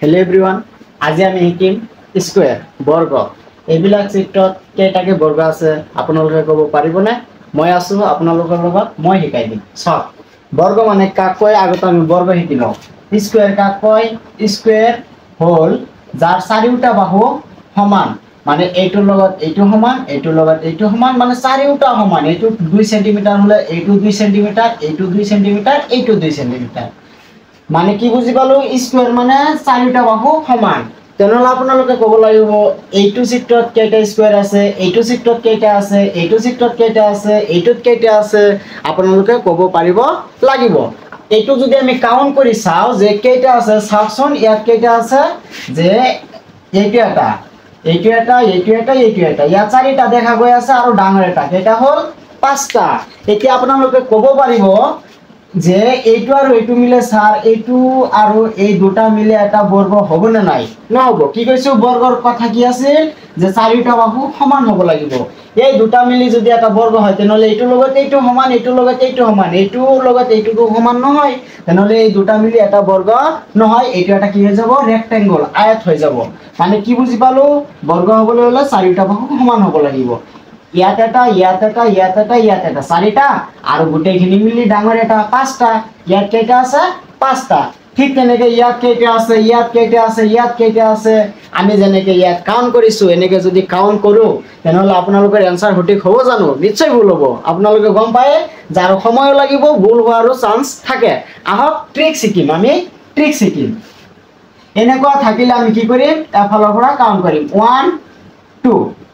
hello everyone आज আমি শিকিম স্কয়াৰ বৰ্গ এইবিলাক চিত্ৰত কেইটাকে বৰ্গ আছে আপোনালোকে ক'ব পাৰিবনে মই আছো আপোনালোকৰ লগত মই শিকাই দিম চাওক বর্গ মানে কাক কয় আগতে আমি বর্গ শিকি লওঁ স্কয়ার কাক কয় স্কয়ার হল যাৰ চাৰিওটা বাহু সমান মানে এইটোৰ লগত এইটো সমান এইটোৰ লগত এইটো সমান মানে চাৰিওটা সমান এইটো 2 সেমি হলে এইটো 2 সেমি এইটো 2 সেমি এইটো 2 সেমি মানে কি বুজি পালো স্কয়ার মানে চাৰিটা বাহু সমান তেনেহলে আপোনালোকে ক'ব লাগিব এইটো চিত্ৰত কেইটা স্কয়াৰ আছে এইটো চিত্ৰত কেইটা আছে এইটো চিত্ৰত কেইটা আছে এইটোত কেইটা আছে আপোনালোকে ক'ব পাৰিব লাগিব এইটো যদি আমি কাউন্ট কৰি চাও যে কেইটা আছে চাওকচোন ইয়াত কেইটা আছে যে এইটো এটা এইটো এটা এইটো এটা এইটো এটা ইয়াত চাৰিটা দেখা গৈ আছে আৰু ডাঙৰ এটা কেইটা হল পাঁচটা এতিয়া আপোনালোকে ক'ব পাৰিব যে এইটো আৰু এইটো মিলে স্যাৰ এইটো আৰু এই দুটা মিলে এটা বৰ্গ হবে না নাই নহব কি কৈছো বৰ্গৰ কথা কি আছিল যে চাৰিটা বাহু সমান হ'ব লাগিব এই দুটা মিলি যদি এটা বর্গ হয় তেনলে এইটো লগত এইটো সমান এইটো লগত এইটো সমান এইটো লগত এইটো সমান নহয় তেনলে এই দুটা মিলি এটা বর্গ নহয় এইটো এটা কি হৈ যাব ৰেক্টেঙ্গল আয়ত হৈ যাব মানে কি বুজি পালো বৰ্গ হ'বলৈ হলে চাৰিটা বাহু সমান হ'ব লাগিব ইয়াত এটা ইয়াত এটা ইয়াত এটা ইয়াত এটা চাৰিটা আৰু গুটেইখিনি মিলি ডাঙৰ এটা পাঁচটা ইয়াত কেইটা আছে পাঁচটা ঠিক তেনেকে ইয়াত কেইটা আছে ইয়াত কেইটা আছে ইয়াত কেইটা আছে আমি যেনেকে ইয়াত কাউন্ট কৰিছো এনেকে যদি কাউন্ট কৰো তেনহলে আপোনালোকৰ আনসাৰ সঠিক হ'ব জানো নিশ্চয় ভুল হ'ব আপোনালোকে গম পায় যাৰ সময় লাগিব ভুল হোৱাৰো চান্স থাকে আহক ট্ৰিক শিকিম আমি ট্ৰিক শিকিম এনেকুৱা থাকিলে আমি কি কৰিম এফালৰ পৰা কাউন্ট কৰিম 1 2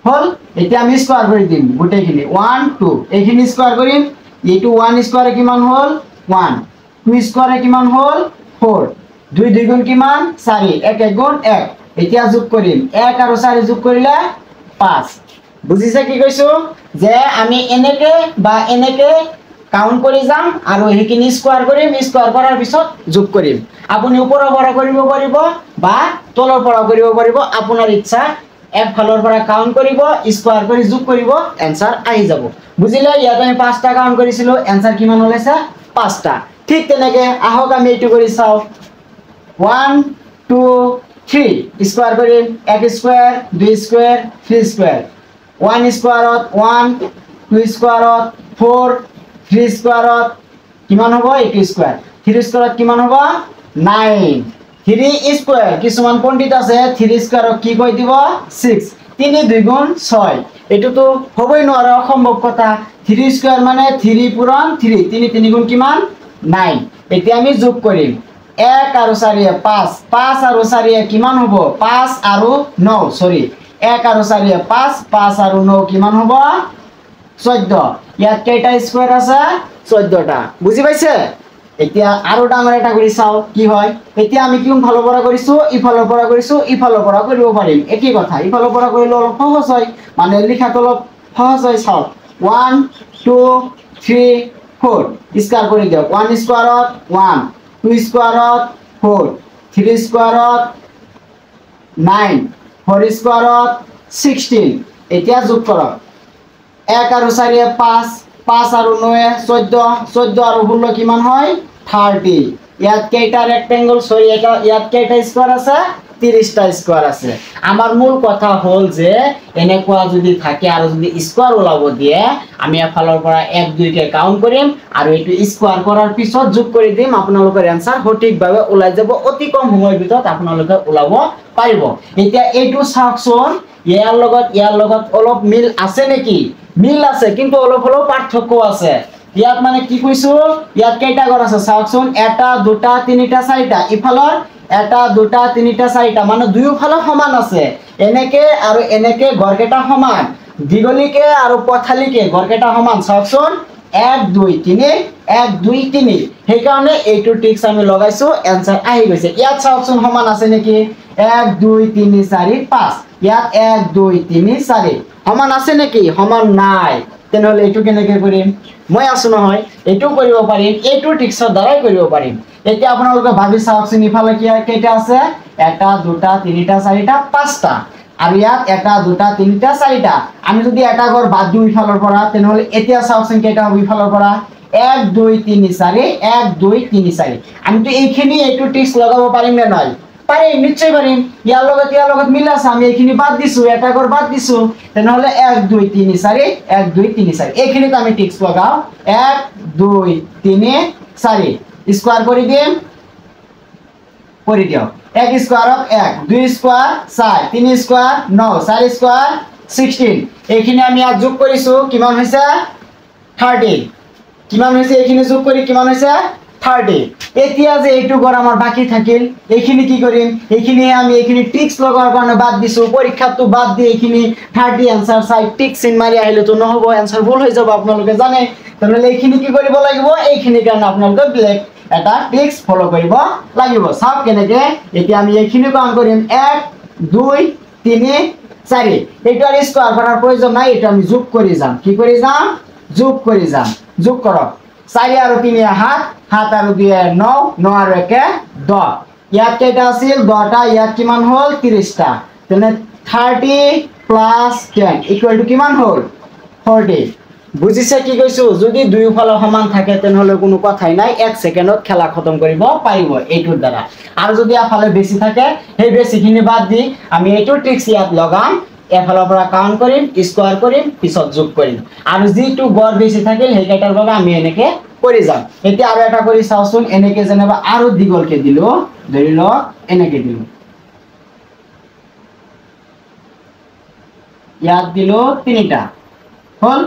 হল এতিয়া আমি স্কয়াৰ কৰি দিম গুটেইখিনি 1 2 এইখিনি স্কয়াৰ কৰিম এইটো 1 স্কয়ারে কিমান হল 1 2 স্কয়ারে কিমান হল 4 2 2 গুণ কিমান 4 1 1 গুণ 1 এতিয়া যোগ কৰিম 1 আৰু 4 যোগ কৰিলে 5 বুজিছে কি কৈছো যে আমি এনেকে বা এনেকে কাউন্ট কৰি যাম আৰু এইখিনি স্কয়াৰ কৰিম স্কয়াৰ কৰাৰ পিছত যোগ কৰিম আপুনি ওপৰৰ পৰা কৰিব পাৰিব বা তলৰ পৰা কৰিব পাৰিব আপোনাৰ ইচ্ছা এক ফালৰ পৰা কাউন্ট কৰিব স্কয়াৰ কৰি যোগ কৰিব आंसर আহি যাব বুজিলে ইয়াত আমি পাঁচটা কাউন্ট কৰিছিলো आंसर কিমান হলেছে পাঁচটা ঠিক তেনেকে আহক আমি এটো কৰি চাও 1 2 3 স্কয়াৰ কৰিম 1 স্কয়ার 2 স্কয়ার 3 স্কয়ার 1 স্কয়ারত 1 2 স্কয়ারত 4 3 স্কয়ারত কিমান হ'ব 1 স্কয়ার 3 স্কয়ারত কিমান হ'ব 9 3 স্কয়ার কিছুমান পণ্ডিত আছে 3 স্কয়ার কি কই দিব 6 3 2 গুণ 6 এটো তো হবই নৰা অসম্ভৱ কথা 3 স্কয়াৰ মানে 3 পূৰণ 3 3 3 গুণ কিমান 9 এতিয়া আমি যোগ কৰিম 1 আৰু 4 5 5 আৰু 4 কিমান হ'ব 5 আৰু 9 সৰি 1 আৰু 4 5 5 আৰু 9 কিমান হ'ব 14 ইয়াত কেইটা স্কয়াৰ আছে 14টা বুজি পাইছে এতিয়া আৰু ডাঙৰ এটা কৰি চাও কি হয় এতিয়া আমি কিম ভালৰ পৰা কৰিছো ইফালৰ পৰা কৰিছো ইফালৰ পৰা কৰিব পাৰিম একেই কথা ইফালৰ পৰা কৰিলে অলপ সহজ হয় মানে লিখাটো অলপ সহজ হয় চাও 1 2 3 4 স্কয়ার কৰি দিও 1 স্কয়াৰত 1 2 স্কয়াৰত 4 3 স্কয়াৰত 9 4 স্কয়াৰত 16 এতিয়া যোগ কৰক 1 আৰু 4 5 5 আৰু 9 14 14 আৰু 16 কিমান হয় 30 ইয়াত কেইটা ৰেক্টেঙ্গল সৰি এটা ইয়াত কেইটা স্কয়াৰ আছে 30টা স্কয়াৰ আছে আমাৰ মূল কথা হল যে এনেকুৱা যদি থাকে আৰু যদি স্কয়াৰ ওলাব দিয়ে আমি এফালৰ পৰা 1 2 কে কাউন্ট কৰিম আৰু এটো স্কয়াৰ কৰাৰ পিছত যোগ কৰি দিম আপোনালোকৰ आंसर সঠিকভাৱে ওলাই যাব অতি কম সময়ৰ ভিতৰত আপোনালোকে ওলাব পাৰিব এতিয়া এইটো চাওকচোন ইয়াৰ লগত অলপ মিল আছে নেকি মিল আছে কিন্তু অলপ অলপ পাৰ্থক্য আছে ইয়াত মানে কি কৈছো ইয়াত কেইটা ঘৰ আছে চাওকচোন এটা দুটা তিনিটা চাৰিটা ইফালৰ এটা দুটা তিনিটা চাৰিটা মানে দুয়োফালে সমান আছে এনেকে আৰু এনেকে ঘৰকেটা সমান দিগলিকে আৰু পথালিকে ঘৰকেটা সমান চাওকচোন 1 2 3 1 2 3 সেই কাৰণে এইটো ট্ৰিক্স আমি লগাইছো आंसर আহি গৈছে ইয়াত চাওকচোন সমান আছে নেকি 1 2 3 4 5 ইয়াত 1 2 3 4 সমান আছে নেকি সমান নাই তেনহলে এটো কেনেকৈ কৰিম মই আছো নহয় এটো কৰিব পাৰিম এটো ট্ৰিক্সৰ দ্বাৰাই কৰিব পাৰিম এতিয়া আপোনালোকে ভাবি চাওকচোন ইফালে কি কেইটা আছে এটা দুটা তিনিটা চাৰিটা পাঁচটা আৰু ইয়াত এটা দুটা তিনিটা চাৰিটা আমি যদি এটা ঘৰ বাদ দিও ইফালৰ পৰা তেনহলে এতিয়া চাওকচোন কেইটা হ'ব ইফালৰ পৰা 1 2 3 4 1 2 3 4 আমি তো এইখিনি এইটো ট্ৰিক্স লগাব পাৰিম নে নাই পাৰিম নিশ্চয় পাৰিম ইয়াৰ লগত মিল আছে আমি এইখিনি বাদ দিছো এটা ঘৰ বাদ দিছো তেনেহলে 1 2 3 4 1 2 3 4 এইখিনিতে আমি টিক্স লগাও 1 2 3 4 স্কয়ার কৰি দিম কৰি দিও 1 স্কয়াৰক 1 2 স্কয়াৰ 4 3 স্কয়াৰ 9 4 স্কয়াৰ 16 এইখিনি আমি আজ যোগ কৰিছো কিমান হৈছে 30 কিমান হৈছে এইখিনি যোগ কৰি কিমান হৈছে 30 এতিয়া যে এইটো ঘৰ আমাৰ বাকি থাকিল এইখিনি কি কৰিম এইখিনি আমি এইখিনি টিক্স লগাৰ কাৰণে বাদ দিছো পৰীক্ষাটো বাদ দি এইখিনি 30 आंसर চাই টিক্স চিন মাৰি আহিলে তো নহব आंसर ভুল হৈ যাব আপোনালোকে জানে তেনেহলে এইখিনি কি কৰিব লাগিব এইখিনি কাৰণে আপোনালোকে ব্লেক এটা টিক্স ফলো কৰিব লাগিব সব কেনেকে এতিয়া আমি এইখিনি কাম কৰিম 1 2 3 4 এইটো আৰ স্কয়াৰ কৰাৰ প্ৰয়োজন নাই এটা আমি যোগ কৰি যাম কি কৰি যাম যোগ কৰি যাম যোগ কৰক 4 আৰু 3 7 7 আৰু 2 9 9 আৰু 1 10 ইয়াত কেইটা আছিল 10টা ইয়াত কিমান হল 30টা তেনে 30 প্লাস 10 ইকুয়াল টু কিমান হল 40 বুজিছে কি কৈছো যদি দুইফালে সমান থাকে তেনহলে কোনো কথাই নাই 1 সেকেন্ডত খেলা খতম কৰিব পাৰিব এইটোৰ দ্বাৰা আৰু যদি আফালে বেছি থাকে সেই বেছিখিনি বাদ দি আমি এইটো ট্ৰিক্স ইয়াত লগাম এফালৰ পৰা কাউন্ট কৰিম স্কয়াৰ কৰিম পিছত যোগ কৰিম আৰু যেটো গড় বেছি থাকিল সেই কেইটাৰ বাবে আমি এনেকে কৰি যাম এতিয়া আৰু এটা কৰি চাওচোন এনেকে যেনেবা আৰু দিগলকে দিলো ধৰি ল এনেকে দিলো ইয়াত দিলো তিনিটা হল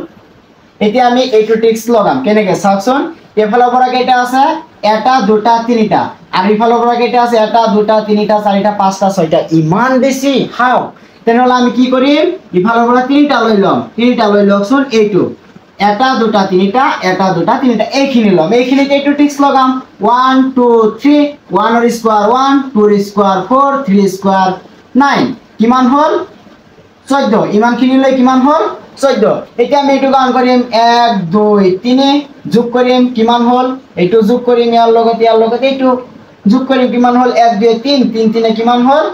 এতিয়া আমি এইটো টিক্স লগাম কেনেকে চাওচোন এফালৰ পৰা কেইটা আছে এটা দুটা তিনিটা আৰু ইফালৰ পৰা কেইটা আছে এটা দুটা তিনিটা চাৰিটা পাঁচটা ছয়টা ইমান বেছি হাও তেনেহলে আমি কি কৰিম ইফালৰ পৰা তিনিটা লৈ লওকচোন এইটো এটা দুটা তিনিটা এটা দুটা তিনিটা এইখিনি লম এইখিনিতে এইটো টিক্স লগাম 1 2 3 1 এর স্কয়ার 1 2 এর স্কয়ার 4 3 এর স্কয়ার 9 কিমান হল 14 ইমানখিনি লৈ কিমান হল 14 এতিয়া আমি এইটো কাউন্ট কৰিম 1 2 3 যোগ কৰিম কিমান হল এইটো যোগ কৰিম ইয়াৰ লগত এইটো যোগ কৰিম কিমান হল 1 2 3 3 3 কিমান হল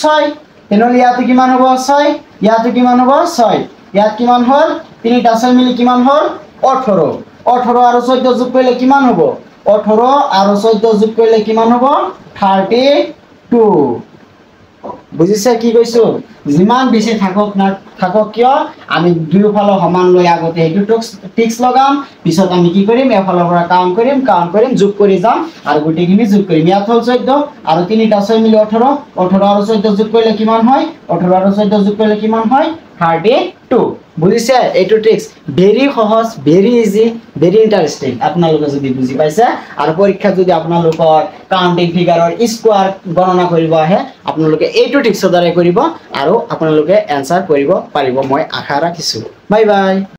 6 তেনেহলে ইয়াতে কিমান হ'ব 6 ইয়াতে কিমান হ'ব 6 ইয়াত কিমান হল তিনিটা 6 মিলি কিমান হল 18 18 আৰু 14 যোগ কৰিলে কিমান হ'ব 18 আৰু 14 যোগ কৰিলে কিমান হ'ব 32 বুজিছে কি কৈছো যিমান বেছি থাকক কিয় আমি দুইফালে সমান লৈ আগতে এইটো টিক্স লগাম পিছত আমি কি কৰিম এফালৰ পৰা কাউন্ট কৰিম যোগ কৰি যাম আৰু গুটিখিনি যোগ কৰিম ইয়াত হল 14 আৰু তিনিটা 6 মিলি 18 18 আৰু 14 যোগ কৰিলে কিমান হয় 18 আৰু 14 যোগ কৰিলে কিমান হয় 32 বুজিছে এইটো টিক্স ভেৰি সহজ ভেৰি ইজি ভেৰি ইন্টাৰেস্টিং আপোনালোকে যদি বুজি পাইছে আৰু পৰীক্ষা যদি আপোনালোকৰ কাউন্টিং ফিগাৰৰ স্কয়াৰ গণনা কৰিব আহে আপোনালোকে এইটো টিক্সৰ দ্বাৰা কৰিব আৰু আপোনালোকে आंसर কৰিব পাৰিব মই আশা ৰাখিছো বাই বাই